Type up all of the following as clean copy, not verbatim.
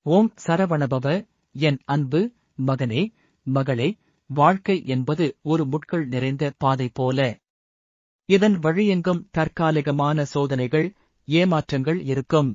ஓம் சரவணபவ. என் அன்பு மகனே, மகளே, வாழ்க்கை என்பது ஒரு முட்கள் நிறைந்த பாதை போல. இதன் வழியெங்கும் தற்காலிகமான சோதனைகள், ஏமாற்றங்கள் இருக்கும்.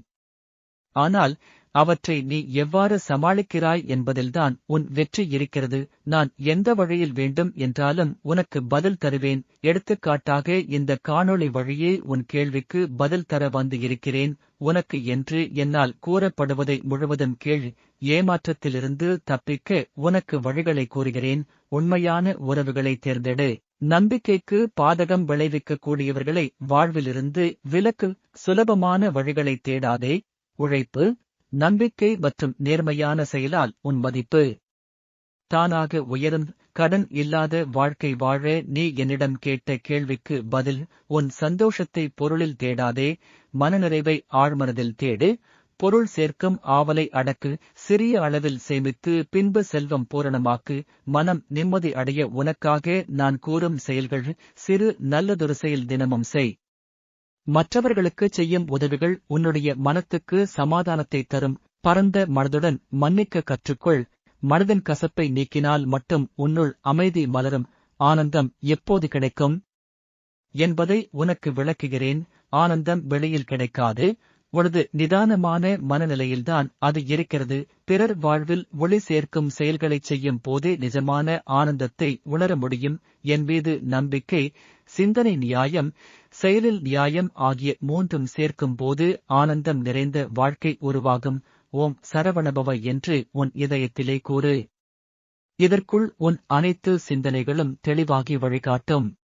ஆனால் அவற்றை நீ எவ்வாறு சமாளிக்கிறாய் என்பதில்தான் உன் வெற்றி இருக்கிறது. நான் எந்த வழியில் வேண்டும் என்றாலும் உனக்கு பதில் தருவேன். எடுத்துக்காட்டாக இந்த காணொளி வழியே உன் கேள்விக்கு பதில் தர வந்து இருக்கிறேன். உனக்கு என்று என்னால் கூறப்படுவதை முழுவதும் கேள். ஏமாற்றத்திலிருந்து தப்பிக்க உனக்கு வழிகளை கூறுகிறேன். உண்மையான உறவுகளை தேர்ந்தெடு. நம்பிக்கைக்கு பாதகம் விளைவிக்கக்கூடியவர்களை வாழ்விலிருந்து விலக்கு. சுலபமான வழிகளை தேடாதே. உழைப்பு, நம்பிக்கை மற்றும் நேர்மையான செயலால் உன் மதிப்பு தானாக உயரும். கடன் இல்லாத வாழ்க்கை வாழ நீ என்னிடம் கேட்ட கேள்விக்கு பதில். உன் சந்தோஷத்தை பொருளில் தேடாதே, மனநிறைவை ஆழ்மனதில் தேடு. பொருள் சேர்க்கும் ஆவலை அடக்கு. சிறிய அளவில் சேமித்து பின்பு செல்வம் பூரணமாக்கு. மனம் நிம்மதி அடைய உனக்காக நான் கூறும் செயல்கள். சிறு நல்லதொரு செயல் தினமும் செய். மற்றவர்களுக்குச் செய்யும் உதவிகள் உன்னுடைய மனத்துக்கு சமாதானத்தை தரும். பரந்த மனதுடன் மன்னிக்க கற்றுக்கொள். மனதின் கசப்பை நீக்கினால் மட்டும் உன்னுள் அமைதி மலரும். ஆனந்தம் எப்போது கிடைக்கும் என்பதை உனக்கு விளக்குகிறேன். ஆனந்தம் வெளியில் கிடைக்காது, உனது நிதானமான மனநிலையில்தான் அது இருக்கிறது. பிறர் வாழ்வில் ஒளி சேர்க்கும் செயல்களைச் செய்யும் போதே நிஜமான ஆனந்தத்தை உணர முடியும். என் மீது நம்பிக்கை, சிந்தனை நியாயம், செயலில் நியாயம் ஆகிய மூன்றும் சேர்க்கும் போது ஆனந்தம் நிறைந்த வாழ்க்கை உருவாகும். ஓம் சரவணபவ என்று உன் இதயத்திலே கூறு. இதற்குள் உன் அனைத்து சிந்தனைகளும் தெளிவாகி வழிகாட்டும்.